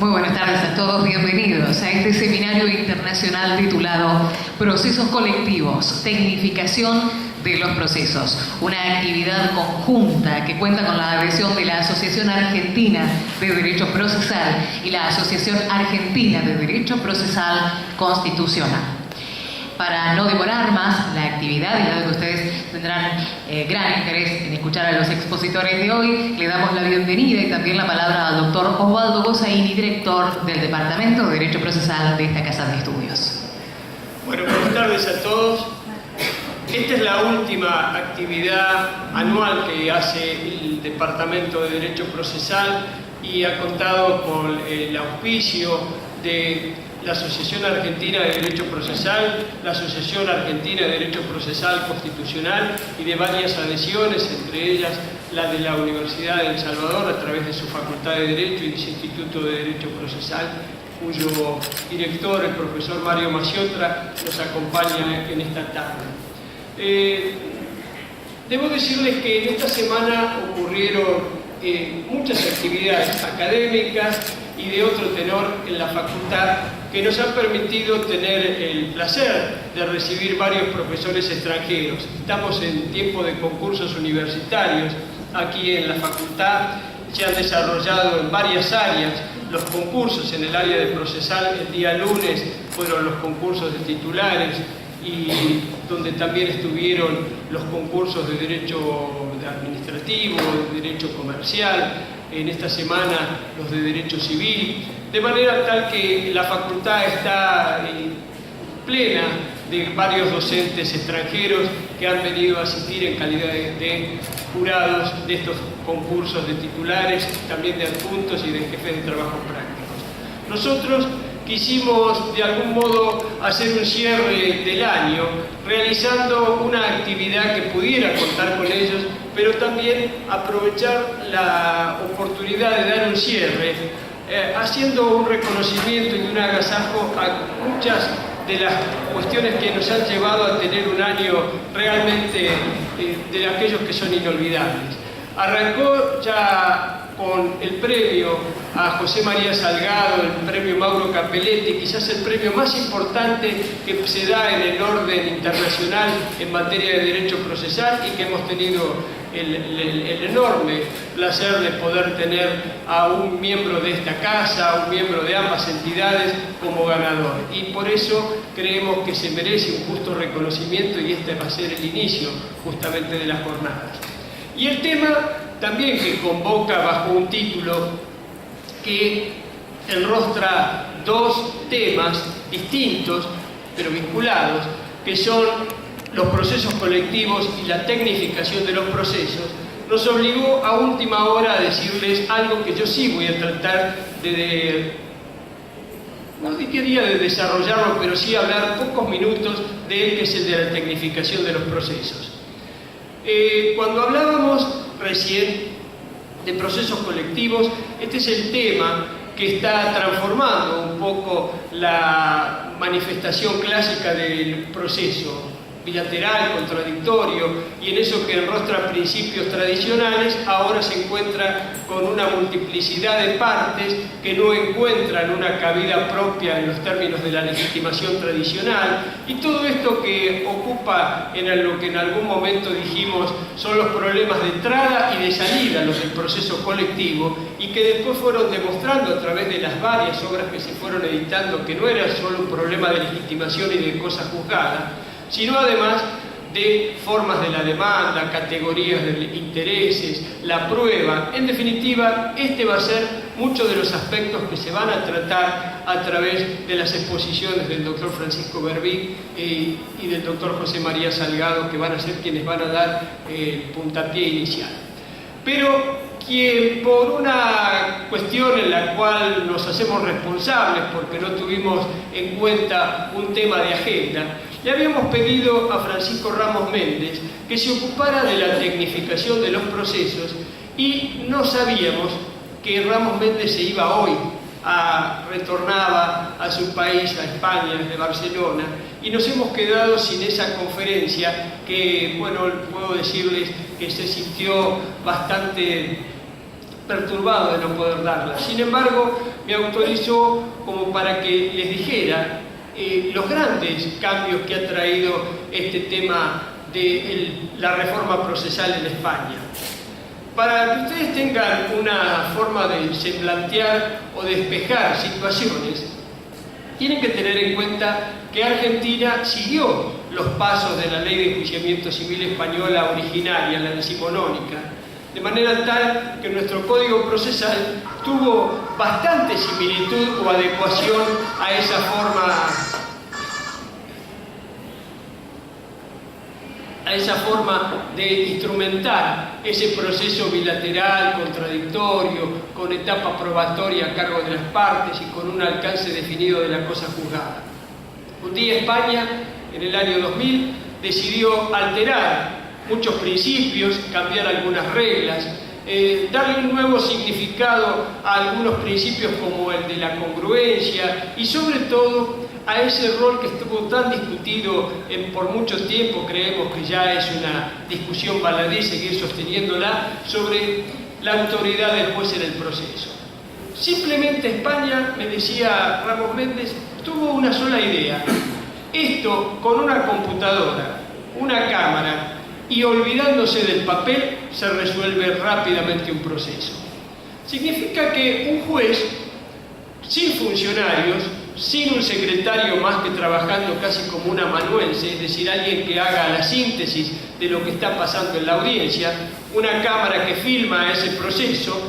Muy buenas tardes a todos, bienvenidos a este seminario internacional titulado Procesos colectivos, tecnificación de los procesos, una actividad conjunta que cuenta con la adhesión de la Asociación Argentina de Derecho Procesal y la Asociación Argentina de Derecho Procesal Constitucional. Para no demorar más la actividad, y dado que ustedes tendrán gran interés en escuchar a los expositores de hoy, le damos la bienvenida y también la palabra al doctor Osvaldo Gossaini, director del Departamento de Derecho Procesal de esta Casa de Estudios. Bueno, buenas tardes a todos. Esta es la última actividad anual que hace el Departamento de Derecho Procesal y ha contado con el auspicio de la Asociación Argentina de Derecho Procesal, la Asociación Argentina de Derecho Procesal Constitucional y de varias adhesiones, entre ellas la de la Universidad de El Salvador a través de su Facultad de Derecho y de su Instituto de Derecho Procesal, cuyo director, el profesor Mario Maciotra, nos acompaña en esta tarde. Debo decirles que en esta semana ocurrieron muchas actividades académicas y de otro tenor en la facultad que nos han permitido tener el placer de recibir varios profesores extranjeros. Estamos en tiempo de concursos universitarios aquí en la facultad. Se han desarrollado en varias áreas los concursos. En el área de procesal el día lunes fueron los concursos de titulares, y donde también estuvieron los concursos de derecho administrativo, de derecho comercial, en esta semana los de derecho civil, de manera tal que la facultad está plena de varios docentes extranjeros que han venido a asistir en calidad de jurados de estos concursos de titulares, también de adjuntos y de jefes de trabajo prácticos. Nosotros quisimos de algún modo hacer un cierre del año realizando una actividad que pudiera contar con ellos, pero también aprovechar la oportunidad de dar un cierre haciendo un reconocimiento y un agasajo a muchas de las cuestiones que nos han llevado a tener un año realmente de aquellos que son inolvidables. Arrancó ya con el premio a José María Salgado, el premio Mauro Capelletti, quizás el premio más importante que se da en el orden internacional en materia de derecho procesal, y que hemos tenido el enorme placer de poder tener a un miembro de esta casa, a un miembro de ambas entidades como ganador. Y por eso creemos que se merece un justo reconocimiento, y este va a ser el inicio justamente de las jornadas. Y el tema también que convoca bajo un título que enrostra dos temas distintos pero vinculados, que son los procesos colectivos y la tecnificación de los procesos, nos obligó a última hora a decirles algo que yo sí voy a tratar no diría de desarrollarlo, pero sí hablar pocos minutos de él, que es el de la tecnificación de los procesos. Cuando hablábamos recién de procesos colectivos, este es el tema que está transformando un poco la manifestación clásica del proceso bilateral, contradictorio, y en eso que enrostra principios tradicionales, ahora se encuentra con una multiplicidad de partes que no encuentran una cabida propia en los términos de la legitimación tradicional, y todo esto que ocupa en lo que en algún momento dijimos son los problemas de entrada y de salida, los del proceso colectivo, y que después fueron demostrando a través de las varias obras que se fueron editando que no era solo un problema de legitimación y de cosa juzgada, sino además de formas de la demanda, categorías de intereses, la prueba. En definitiva, este va a ser muchos de los aspectos que se van a tratar a través de las exposiciones del doctor Francisco Berbí y del doctor José María Salgado, que van a ser quienes van a dar el puntapié inicial. Pero quien por una cuestión en la cual nos hacemos responsables porque no tuvimos en cuenta un tema de agenda, le habíamos pedido a Francisco Ramos Méndez que se ocupara de la tecnificación de los procesos, y no sabíamos que Ramos Méndez se iba hoy, retornaba a su país, a España, desde Barcelona, y nos hemos quedado sin esa conferencia que, bueno, puedo decirles que se sintió bastante perturbado de no poder darla. Sin embargo, me autorizó como para que les dijera los grandes cambios que ha traído este tema de la reforma procesal en España. Para que ustedes tengan una forma de semblantear o despejar situaciones, tienen que tener en cuenta que Argentina siguió los pasos de la Ley de Enjuiciamiento Civil española originaria, la decimonónica, de manera tal que nuestro Código Procesal tuvo bastante similitud o adecuación a esa forma de instrumentar ese proceso bilateral, contradictorio, con etapa probatoria a cargo de las partes y con un alcance definido de la cosa juzgada. Un día España, en el año 2000, decidió alterar muchos principios, cambiar algunas reglas, darle un nuevo significado a algunos principios como el de la congruencia y sobre todo a ese rol que estuvo tan discutido por mucho tiempo, creemos que ya es una discusión baladí seguir sosteniéndola, sobre la autoridad del juez en el proceso. Simplemente España, me decía Ramos Méndez, tuvo una sola idea. Esto con una computadora, una cámara y olvidándose del papel se resuelve rápidamente un proceso. Significa que un juez sin funcionarios, sin un secretario más que trabajando casi como un amanuense, es decir, alguien que haga la síntesis de lo que está pasando en la audiencia, una cámara que filma ese proceso,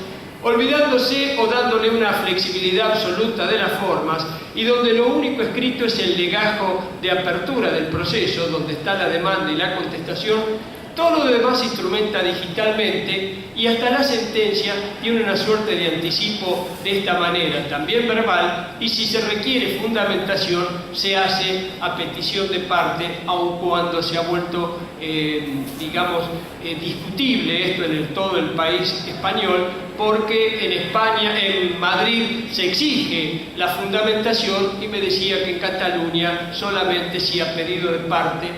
olvidándose o dándole una flexibilidad absoluta de las formas y donde lo único escrito es el legajo de apertura del proceso, donde está la demanda y la contestación, todo lo demás se instrumenta digitalmente y hasta la sentencia tiene una suerte de anticipo de esta manera, también verbal, y si se requiere fundamentación se hace a petición de parte, aun cuando se ha vuelto, discutible esto en todo el país español, porque en España, en Madrid, se exige la fundamentación y me decía que en Cataluña solamente si a pedido de parte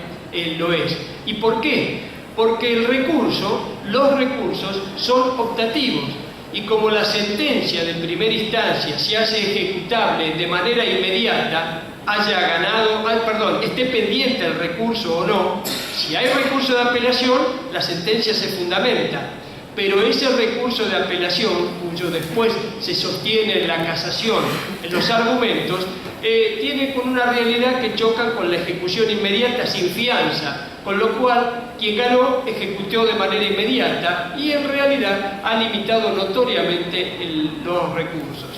lo es. ¿Y por qué? Porque los recursos son optativos y como la sentencia de primera instancia se hace ejecutable de manera inmediata, esté pendiente el recurso o no, si hay recurso de apelación, la sentencia se fundamenta. Pero ese recurso de apelación, cuyo después se sostiene en la casación, en los argumentos, tiene con una realidad que chocan con la ejecución inmediata sin fianza, con lo cual quien ganó ejecutó de manera inmediata y en realidad ha limitado notoriamente los recursos.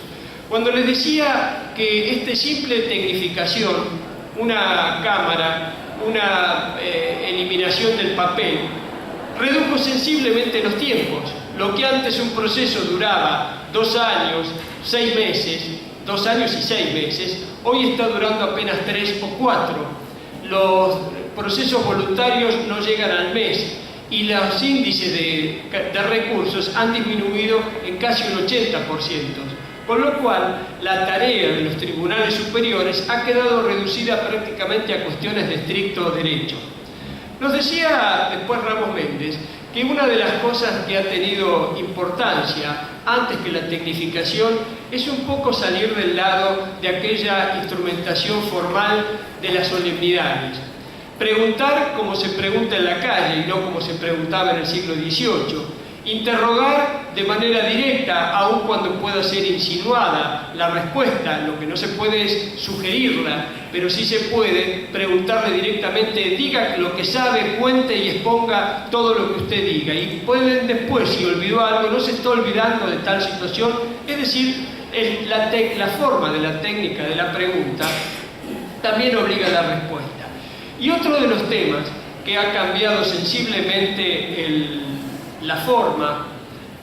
Cuando les decía que esta simple tecnificación, una cámara, una eliminación del papel, redujo sensiblemente los tiempos. Lo que antes un proceso duraba 2 años, 6 meses, 2 años y 6 meses, hoy está durando apenas 3 o 4. Los procesos voluntarios no llegan al mes y los índices de recursos han disminuido en casi un 80%. Con lo cual, la tarea de los tribunales superiores ha quedado reducida prácticamente a cuestiones de estricto derecho. Nos decía después Ramos Méndez que una de las cosas que ha tenido importancia antes que la tecnificación es un poco salir del lado de aquella instrumentación formal de las solemnidades. Preguntar como se pregunta en la calle y no como se preguntaba en el siglo XVIII. Interrogar de manera directa, aun cuando pueda ser insinuada la respuesta, lo que no se puede es sugerirla, pero sí se puede preguntarle directamente, diga lo que sabe, cuente y exponga todo lo que usted diga. Y pueden después, si olvidó algo, no se está olvidando de tal situación, es decir, la forma de la técnica de la pregunta también obliga a la respuesta. Y otro de los temas que ha cambiado sensiblemente la forma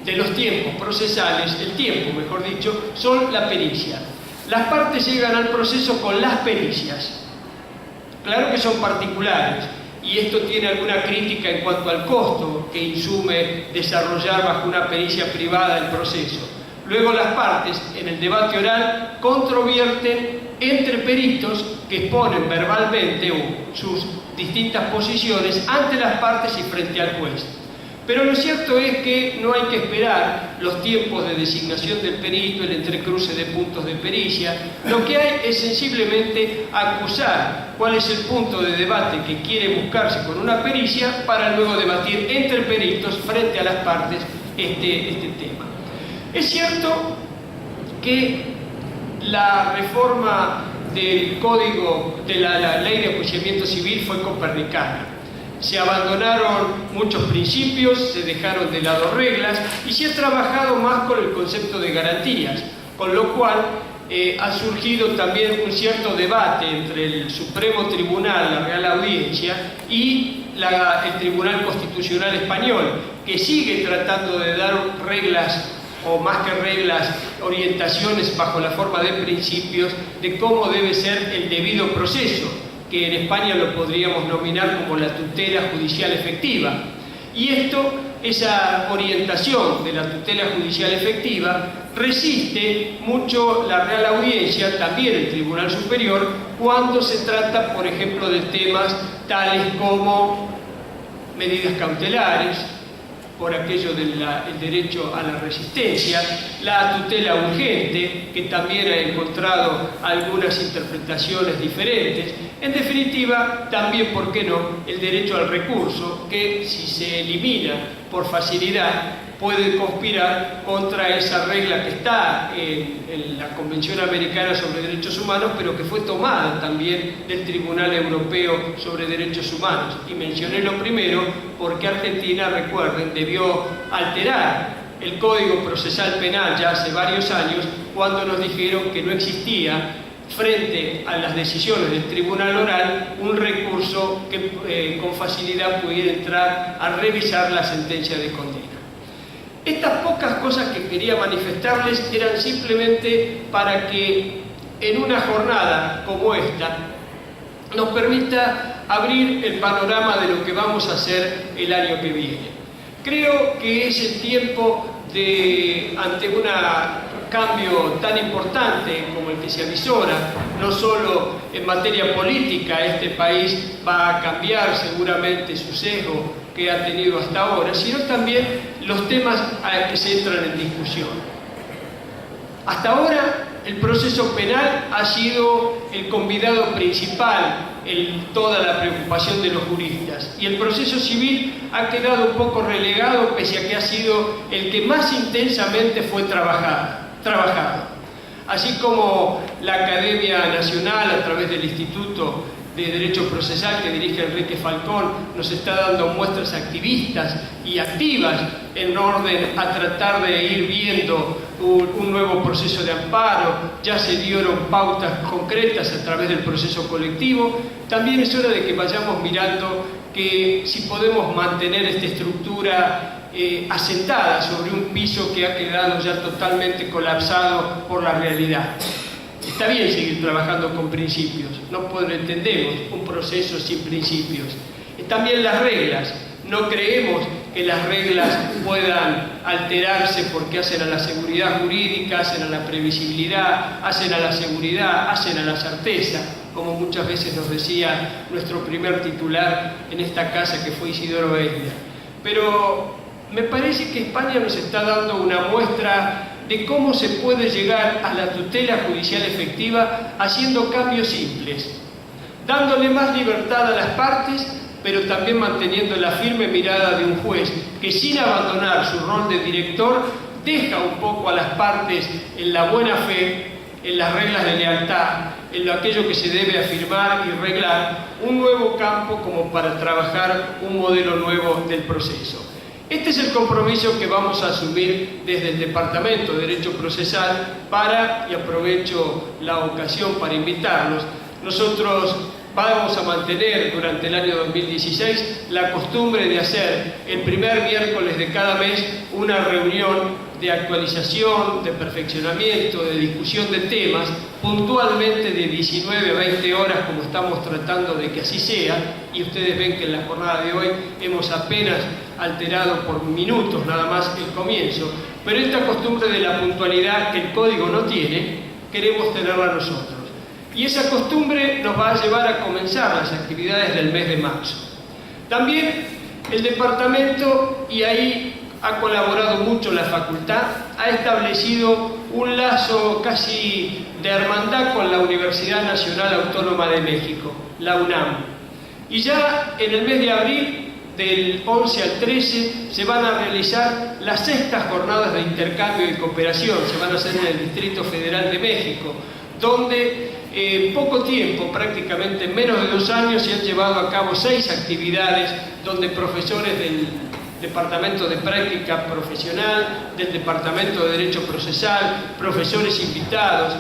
de los tiempos procesales, el tiempo mejor dicho, son la pericia. Las partes llegan al proceso con las pericias. Claro que son particulares y esto tiene alguna crítica en cuanto al costo que insume desarrollar bajo una pericia privada el proceso. Luego las partes, en el debate oral, controvierten entre peritos que exponen verbalmente sus distintas posiciones ante las partes y frente al juez. Pero lo cierto es que no hay que esperar los tiempos de designación del perito, el entrecruce de puntos de pericia. Lo que hay es sensiblemente acusar cuál es el punto de debate que quiere buscarse con una pericia para luego debatir entre peritos frente a las partes este tema. Es cierto que la reforma del Código de la Ley de Enjuiciamiento Civil fue copernicana. Se abandonaron muchos principios, se dejaron de lado reglas y se ha trabajado más con el concepto de garantías, con lo cual ha surgido también un cierto debate entre el Supremo Tribunal, la Real Audiencia, y el Tribunal Constitucional Español, que sigue tratando de dar reglas, o más que reglas, orientaciones bajo la forma de principios de cómo debe ser el debido proceso, que en España lo podríamos nominar como la tutela judicial efectiva. Y esa orientación de la tutela judicial efectiva resiste mucho la Real Audiencia, también el Tribunal Superior, cuando se trata, por ejemplo, de temas tales como medidas cautelares, por aquello del derecho a la resistencia, la tutela urgente, que también ha encontrado algunas interpretaciones diferentes. En definitiva, también, ¿por qué no?, el derecho al recurso, que si se elimina por facilidad, puede conspirar contra esa regla que está en la Convención Americana sobre Derechos Humanos, pero que fue tomada también del Tribunal Europeo sobre Derechos Humanos. Y mencioné lo primero porque Argentina, recuerden, debió alterar el Código Procesal Penal ya hace varios años, cuando nos dijeron que no existía, frente a las decisiones del Tribunal Oral, un recurso que con facilidad pudiera entrar a revisar la sentencia de condena. Estas pocas cosas que quería manifestarles eran simplemente para que en una jornada como esta nos permita abrir el panorama de lo que vamos a hacer el año que viene. Creo que es el tiempo ante un cambio tan importante como el que se avisora, no solo en materia política, este país va a cambiar seguramente su sesgo que ha tenido hasta ahora, sino también los temas a que se entran en discusión. Hasta ahora el proceso penal ha sido el convidado principal en toda la preocupación de los juristas, y el proceso civil ha quedado un poco relegado, pese a que ha sido el que más intensamente fue trabajado. Así como la Academia Nacional, a través del Instituto de Derecho Procesal que dirige Enrique Falcón, nos está dando muestras activistas y activas en orden a tratar de ir viendo un nuevo proceso de amparo. Ya se dieron pautas concretas a través del proceso colectivo. También es hora de que vayamos mirando que si podemos mantener esta estructura asentada sobre un piso que ha quedado ya totalmente colapsado por la realidad. Está bien seguir trabajando con principios, no entendemos un proceso sin principios. También las reglas, no creemos que las reglas puedan alterarse porque hacen a la seguridad jurídica, hacen a la previsibilidad, hacen a la seguridad, hacen a la certeza, como muchas veces nos decía nuestro primer titular en esta casa, que fue Isidoro Eslia. Pero me parece que España nos está dando una muestra de cómo se puede llegar a la tutela judicial efectiva haciendo cambios simples, dándole más libertad a las partes, pero también manteniendo la firme mirada de un juez que, sin abandonar su rol de director, deja un poco a las partes en la buena fe, en las reglas de lealtad, en aquello que se debe afirmar y reglar, un nuevo campo como para trabajar un modelo nuevo del proceso. Este es el compromiso que vamos a asumir desde el Departamento de Derecho Procesal y aprovecho la ocasión para invitarlos. Nosotros vamos a mantener durante el año 2016 la costumbre de hacer el primer miércoles de cada mes una reunión de actualización, de perfeccionamiento, de discusión de temas, puntualmente de 19 a 20 horas, como estamos tratando de que así sea, y ustedes ven que en la jornada de hoy hemos apenas alterado por minutos nada más el comienzo, pero esta costumbre de la puntualidad que el código no tiene, queremos tenerla nosotros. Y esa costumbre nos va a llevar a comenzar las actividades del mes de marzo. También El departamento, y ahí ha colaborado mucho la facultad, ha establecido un lazo casi de hermandad con la Universidad Nacional Autónoma de México, la UNAM. Y ya en el mes de abril, del 11 al 13, se van a realizar las 6ª jornadas de intercambio y cooperación, se van a hacer en el Distrito Federal de México, donde en poco tiempo, prácticamente en menos de 2 años, se han llevado a cabo 6 actividades donde profesores del Departamento de Práctica Profesional, del Departamento de Derecho Procesal, profesores invitados,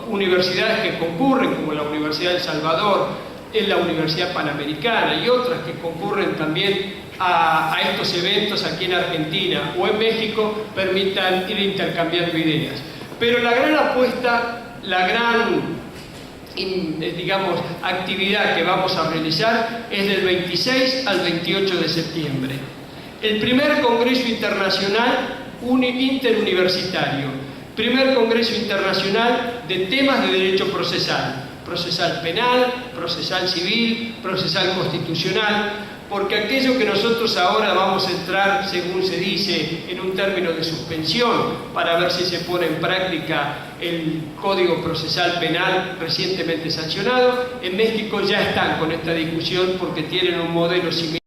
universidades que concurren, como la Universidad de El Salvador, en la Universidad Panamericana y otras que concurren también a estos eventos aquí en Argentina o en México, permitan ir intercambiando ideas. Pero la gran apuesta, la gran digamos, actividad que vamos a realizar es del 26 al 28 de septiembre. El primer Congreso Internacional Interuniversitario, primer Congreso Internacional de temas de derecho procesal, procesal penal, procesal civil, procesal constitucional, porque aquello que nosotros ahora vamos a entrar, según se dice, en un término de suspensión para ver si se pone en práctica el Código Procesal Penal recientemente sancionado, en México ya están con esta discusión porque tienen un modelo similar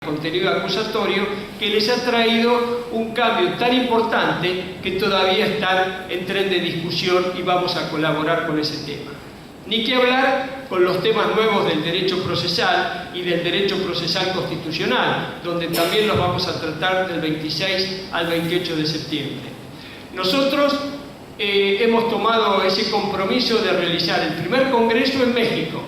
de contenido acusatorio que les ha traído un cambio tan importante que todavía están en tren de discusión y vamos a colaborar con ese tema. Ni que hablar con los temas nuevos del derecho procesal y del derecho procesal constitucional, donde también los vamos a tratar del 26 al 28 de septiembre. Nosotros hemos tomado ese compromiso de realizar el primer congreso en México,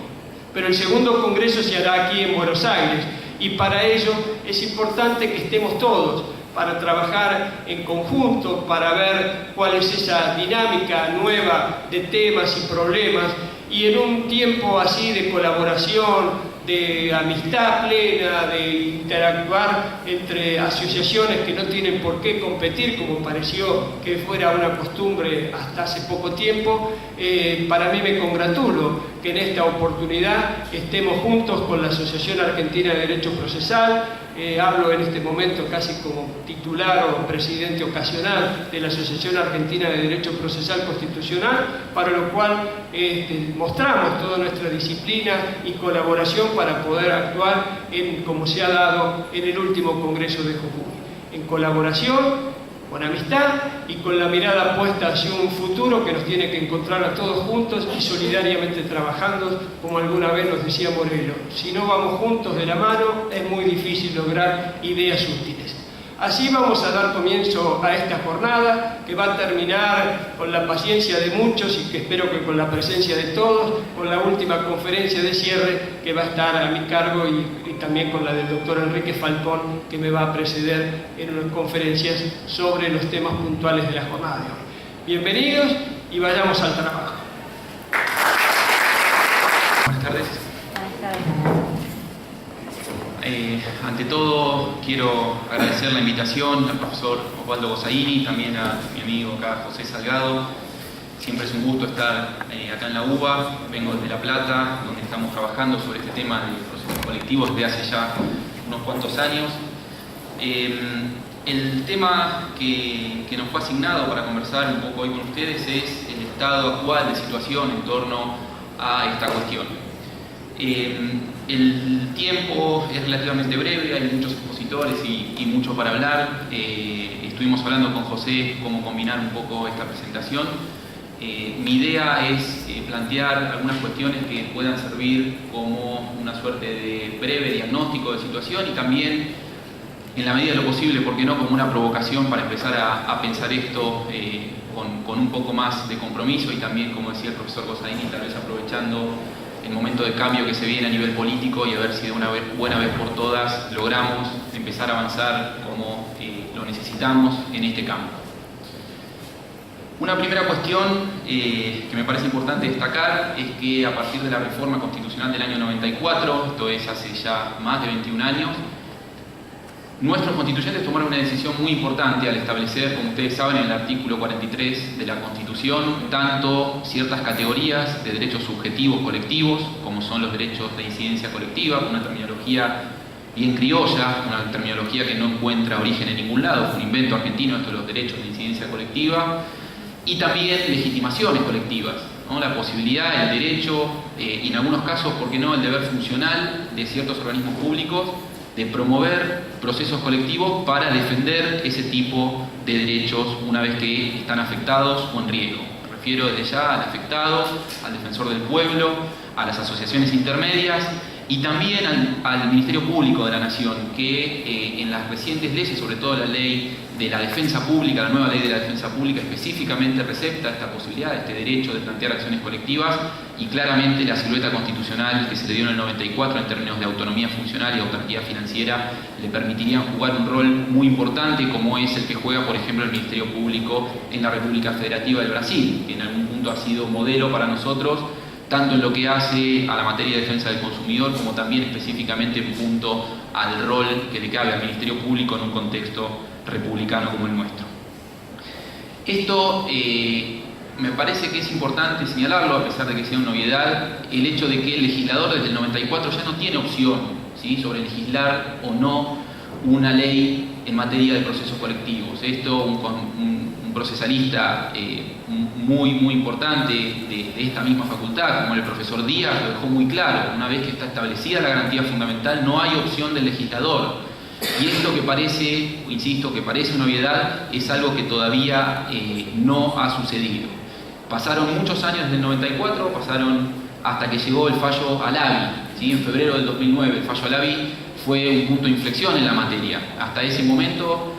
pero el segundo congreso se hará aquí en Buenos Aires, y para ello es importante que estemos todos, para trabajar en conjunto, para ver cuál es esa dinámica nueva de temas y problemas, y en un tiempo así de colaboración, de amistad plena, de interactuar entre asociaciones que no tienen por qué competir, como pareció que fuera una costumbre hasta hace poco tiempo, para mí me congratulo que en esta oportunidad estemos juntos con la Asociación Argentina de Derecho Procesal. Hablo en este momento casi como titular o presidente ocasional de la Asociación Argentina de Derecho Procesal Constitucional, para lo cual mostramos toda nuestra disciplina y colaboración para poder actuar como se ha dado en el último Congreso de Jujuy, en colaboración, con amistad y con la mirada puesta hacia un futuro que nos tiene que encontrar a todos juntos y solidariamente trabajando, como alguna vez nos decía Morelo. Si no vamos juntos de la mano, es muy difícil lograr ideas útiles. Así vamos a dar comienzo a esta jornada, que va a terminar con la paciencia de muchos y que espero que con la presencia de todos, con la última conferencia de cierre que va a estar a mi cargo y también con la del doctor Enrique Falcón, que me va a preceder en unas conferencias sobre los temas puntuales de la jornada de hoy. Bienvenidos y vayamos al trabajo. Buenas tardes. Ante todo, quiero agradecer la invitación al profesor Osvaldo Gossaini, también a mi amigo acá, José Salgado. Siempre es un gusto estar acá en la UBA. Vengo desde La Plata, donde estamos trabajando sobre este tema de procesos colectivos desde hace ya unos cuantos años. El tema que nos fue asignado para conversar un poco hoy con ustedes es el estado actual de situación en torno a esta cuestión. El tiempo es relativamente breve, hay muchos expositores y mucho para hablar. Estuvimos hablando con José cómo combinar un poco esta presentación. Mi idea es plantear algunas cuestiones que puedan servir como una suerte de breve diagnóstico de situación y también, en la medida de lo posible, ¿por qué no?, como una provocación para empezar a pensar esto con un poco más de compromiso y también, como decía el profesor Gossaini, tal vez aprovechando el momento de cambio que se viene a nivel político y a ver si de una buena vez por todas logramos empezar a avanzar como lo necesitamos en este campo. Una primera cuestión que me parece importante destacar es que a partir de la reforma constitucional del año 94, esto es hace ya más de 21 años, nuestros constituyentes tomaron una decisión muy importante al establecer, como ustedes saben, en el artículo 43 de la Constitución, tanto ciertas categorías de derechos subjetivos colectivos, como son los derechos de incidencia colectiva, con una terminología bien criolla, una terminología que no encuentra origen en ningún lado, fue un invento argentino, esto de los derechos de incidencia colectiva, y también legitimaciones colectivas, ¿no? La posibilidad, el derecho, y en algunos casos, ¿por qué no?, el deber funcional de ciertos organismos públicos de promover procesos colectivos para defender ese tipo de derechos una vez que están afectados o en riesgo. Me refiero desde ya al afectado, al defensor del pueblo, a las asociaciones intermedias y también al Ministerio Público de la Nación, que en las recientes leyes, sobre todo la ley de la defensa pública, la nueva ley de la defensa pública, específicamente recepta esta posibilidad, este derecho de plantear acciones colectivas, y claramente la silueta constitucional que se le dio en el 94 en términos de autonomía funcional y autarquía financiera le permitirían jugar un rol muy importante, como es el que juega, por ejemplo, el Ministerio Público en la República Federativa del Brasil, que en algún punto ha sido modelo para nosotros, tanto en lo que hace a la materia de defensa del consumidor, como también específicamente en punto al rol que le cabe al Ministerio Público en un contexto republicano como el nuestro. Esto me parece que es importante señalarlo, a pesar de que sea una novedad, el hecho de que el legislador desde el 94 ya no tiene opción, ¿sí?, sobre legislar o no una ley en materia de procesos colectivos. Esto un procesalista muy importante de esta misma facultad, como el profesor Díaz, lo dejó muy claro: una vez que está establecida la garantía fundamental, no hay opción del legislador. Y esto que parece, insisto, que parece una obviedad, es algo que todavía no ha sucedido. Pasaron muchos años desde el 94, pasaron hasta que llegó el fallo Alavi, ¿sí? En febrero del 2009, el fallo Alavi fue un punto de inflexión en la materia. Hasta ese momento,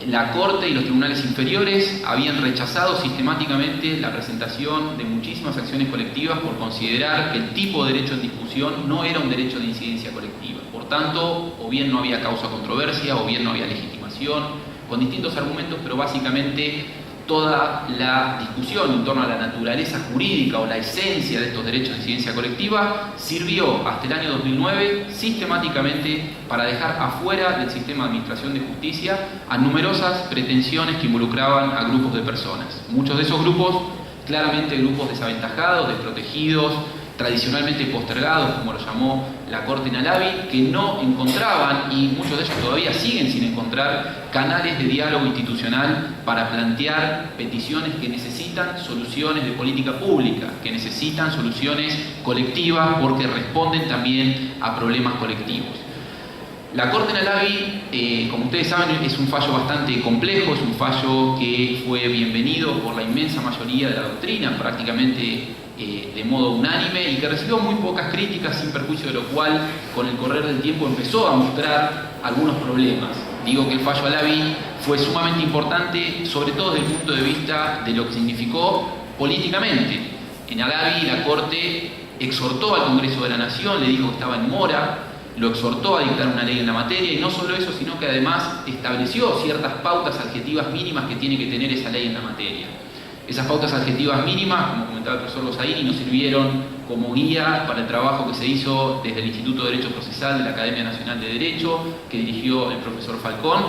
la Corte y los tribunales inferiores habían rechazado sistemáticamente la presentación de muchísimas acciones colectivas por considerar que el tipo de derecho en discusión no era un derecho de incidencia colectiva. Por tanto, o bien no había causa controversia, o bien no había legitimación, con distintos argumentos, pero básicamente toda la discusión en torno a la naturaleza jurídica o la esencia de estos derechos de incidencia colectiva sirvió hasta el año 2009 sistemáticamente para dejar afuera del sistema de administración de justicia a numerosas pretensiones que involucraban a grupos de personas. Muchos de esos grupos, claramente grupos desaventajados, desprotegidos, tradicionalmente postergados, como lo llamó la Corte en Alavi, que no encontraban, y muchos de ellos todavía siguen sin encontrar, canales de diálogo institucional para plantear peticiones que necesitan soluciones de política pública, que necesitan soluciones colectivas porque responden también a problemas colectivos. La Corte en Alavi, como ustedes saben, es un fallo bastante complejo, es un fallo que fue bienvenido por la inmensa mayoría de la doctrina, prácticamente de modo unánime, y que recibió muy pocas críticas, sin perjuicio de lo cual, con el correr del tiempo, empezó a mostrar algunos problemas. Digo que el fallo Alavi fue sumamente importante, sobre todo desde el punto de vista de lo que significó políticamente. En Alavi la Corte exhortó al Congreso de la Nación, le dijo que estaba en mora, lo exhortó a dictar una ley en la materia, y no solo eso, sino que además estableció ciertas pautas adjetivas mínimas que tiene que tener esa ley en la materia. Esas pautas adjetivas mínimas, como comentaba el profesor Lozaini, nos sirvieron como guía para el trabajo que se hizo desde el Instituto de Derecho Procesal de la Academia Nacional de Derecho, que dirigió el profesor Falcón,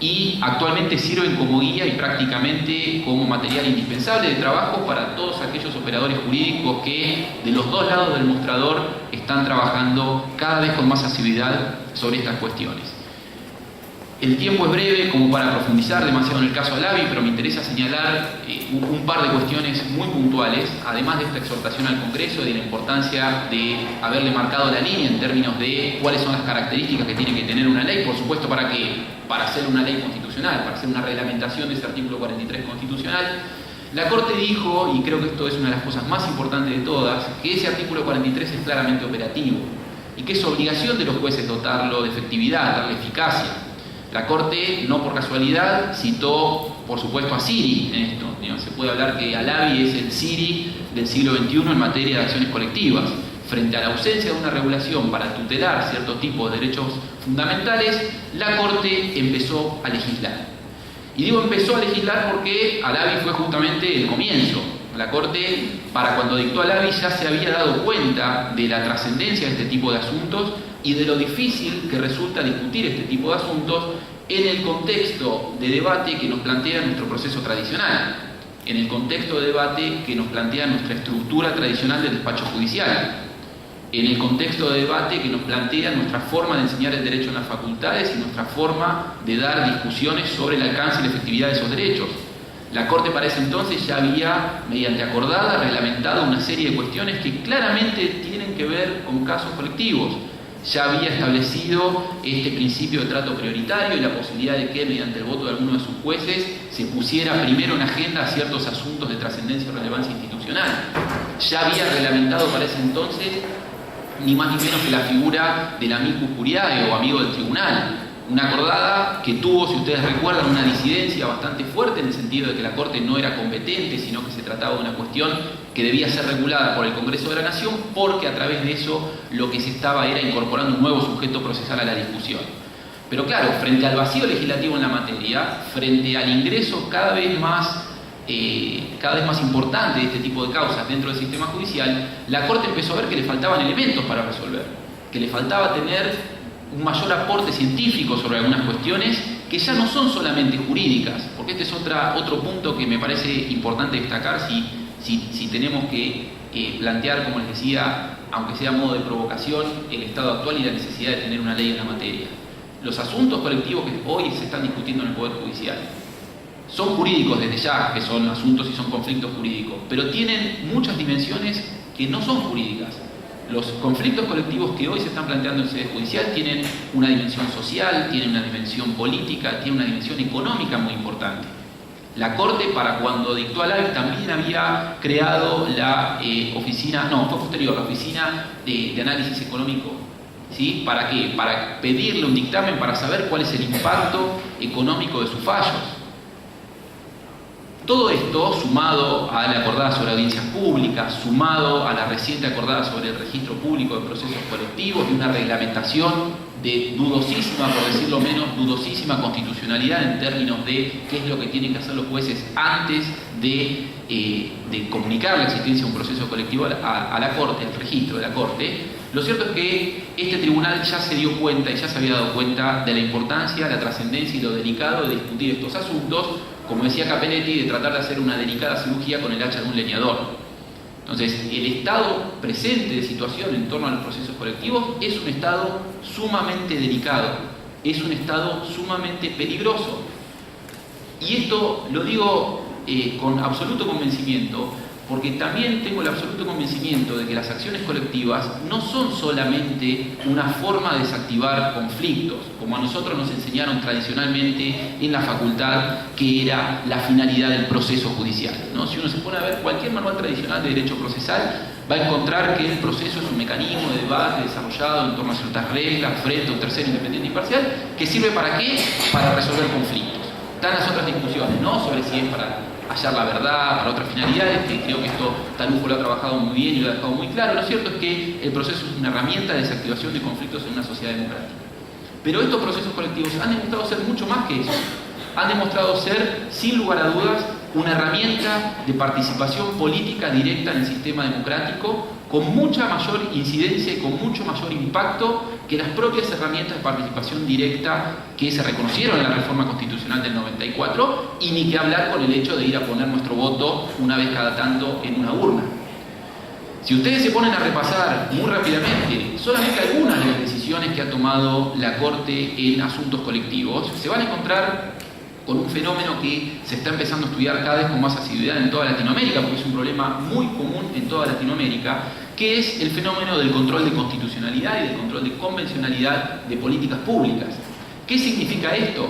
y actualmente sirven como guía y prácticamente como material indispensable de trabajo para todos aquellos operadores jurídicos que de los dos lados del mostrador están trabajando cada vez con más asiduidad sobre estas cuestiones. El tiempo es breve como para profundizar demasiado en el caso Alavi, pero me interesa señalar un par de cuestiones muy puntuales, además de esta exhortación al Congreso y de la importancia de haberle marcado la línea en términos de cuáles son las características que tiene que tener una ley, por supuesto, para hacer una ley constitucional, para hacer una reglamentación de ese artículo 43 constitucional. La Corte dijo, y creo que esto es una de las cosas más importantes de todas, que ese artículo 43 es claramente operativo y que es obligación de los jueces dotarlo de efectividad, darle eficacia. La Corte, no por casualidad, citó, por supuesto, a Siri en esto. Se puede hablar que Alavi es el Siri del siglo XXI en materia de acciones colectivas. Frente a la ausencia de una regulación para tutelar ciertos tipos de derechos fundamentales, la Corte empezó a legislar. Y digo empezó a legislar porque Alavi fue justamente el comienzo. La Corte, para cuando dictó Alavi, ya se había dado cuenta de la trascendencia de este tipo de asuntos y de lo difícil que resulta discutir este tipo de asuntos en el contexto de debate que nos plantea nuestro proceso tradicional, en el contexto de debate que nos plantea nuestra estructura tradicional del despacho judicial. en el contexto de debate que nos plantea nuestra forma de enseñar el derecho en las facultades y nuestra forma de dar discusiones sobre el alcance y la efectividad de esos derechos. La Corte para ese entonces ya había, mediante acordada, reglamentado una serie de cuestiones que claramente tienen que ver con casos colectivos. Ya había establecido este principio de trato prioritario y la posibilidad de que, mediante el voto de alguno de sus jueces, se pusiera primero en agenda ciertos asuntos de trascendencia o relevancia institucional. Ya había reglamentado para ese entonces ni más ni menos que la figura del amicus curiae o amigo del tribunal. Una acordada que tuvo, si ustedes recuerdan, una disidencia bastante fuerte en el sentido de que la Corte no era competente, sino que se trataba de una cuestión que debía ser regulada por el Congreso de la Nación, porque a través de eso lo que se estaba era incorporando un nuevo sujeto procesal a la discusión. Pero claro, frente al vacío legislativo en la materia, frente al ingreso cada vez más importante de este tipo de causas dentro del sistema judicial, la Corte empezó a ver que le faltaban elementos para resolver, que le faltaba tener un mayor aporte científico sobre algunas cuestiones que ya no son solamente jurídicas, porque este es otro punto que me parece importante destacar si tenemos que plantear, como les decía, aunque sea a modo de provocación, el estado actual y la necesidad de tener una ley en la materia. Los asuntos colectivos que hoy se están discutiendo en el Poder Judicial son jurídicos desde ya, que son asuntos y son conflictos jurídicos, pero tienen muchas dimensiones que no son jurídicas. Los conflictos colectivos que hoy se están planteando en sede judicial tienen una dimensión social, tienen una dimensión política, tienen una dimensión económica muy importante. La Corte, para cuando dictó a LAVI, también había creado la oficina, no, fue posterior, la oficina de análisis económico. ¿Sí? ¿Para qué? Para pedirle un dictamen para saber cuál es el impacto económico de sus fallos. Todo esto, sumado a la acordada sobre audiencias públicas, sumado a la reciente acordada sobre el registro público de procesos colectivos y una reglamentación de dudosísima, por decirlo menos, dudosísima constitucionalidad en términos de qué es lo que tienen que hacer los jueces antes de comunicar la existencia de un proceso colectivo a la Corte, el registro de la Corte. Lo cierto es que este tribunal ya se dio cuenta y ya se había dado cuenta de la importancia, la trascendencia y lo delicado de discutir estos asuntos, como decía Capelletti, de tratar de hacer una delicada cirugía con el hacha de un leñador. Entonces, el estado presente de situación en torno a los procesos colectivos es un estado sumamente delicado, es un estado sumamente peligroso. Y esto lo digo con absoluto convencimiento, porque también tengo el absoluto convencimiento de que las acciones colectivas no son solamente una forma de desactivar conflictos, como a nosotros nos enseñaron tradicionalmente en la facultad, que era la finalidad del proceso judicial, ¿no? Si uno se pone a ver cualquier manual tradicional de derecho procesal, va a encontrar que el proceso es un mecanismo de debate desarrollado en torno a ciertas reglas frente a un tercero independiente y imparcial, que sirve ¿para qué? Para resolver conflictos. Están las otras discusiones, ¿no? Sobre si es para hallar la verdad, para otras finalidades, que creo que esto Talujo lo ha trabajado muy bien y lo ha dejado muy claro. Lo cierto es que el proceso es una herramienta de desactivación de conflictos en una sociedad democrática. Pero estos procesos colectivos han demostrado ser mucho más que eso. Han demostrado ser, sin lugar a dudas, una herramienta de participación política directa en el sistema democrático, con mucha mayor incidencia y con mucho mayor impacto que las propias herramientas de participación directa que se reconocieron en la reforma constitucional del 94, y ni que hablar con el hecho de ir a poner nuestro voto una vez cada tanto en una urna. Si ustedes se ponen a repasar muy rápidamente solamente algunas de las decisiones que ha tomado la Corte en asuntos colectivos, se van a encontrar con un fenómeno que se está empezando a estudiar cada vez con más asiduidad en toda Latinoamérica, porque es un problema muy común en toda Latinoamérica, que es el fenómeno del control de constitucionalidad y del control de convencionalidad de políticas públicas. ¿Qué significa esto?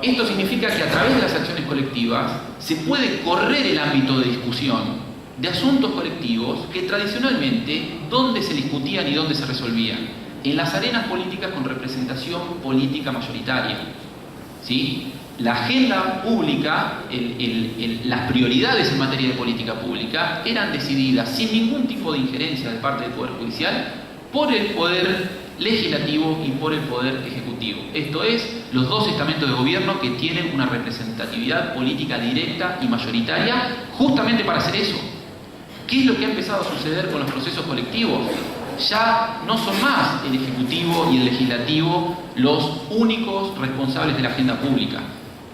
Esto significa que a través de las acciones colectivas se puede correr el ámbito de discusión de asuntos colectivos que tradicionalmente, ¿dónde se discutían y dónde se resolvían? En las arenas políticas con representación política mayoritaria. ¿Sí? La agenda pública, las prioridades en materia de política pública eran decididas sin ningún tipo de injerencia de parte del Poder Judicial por el Poder Legislativo y por el Poder Ejecutivo. Esto es, los dos estamentos de gobierno que tienen una representatividad política directa y mayoritaria justamente para hacer eso. ¿Qué es lo que ha empezado a suceder con los procesos colectivos? Ya no son más el Ejecutivo y el Legislativo los únicos responsables de la agenda pública.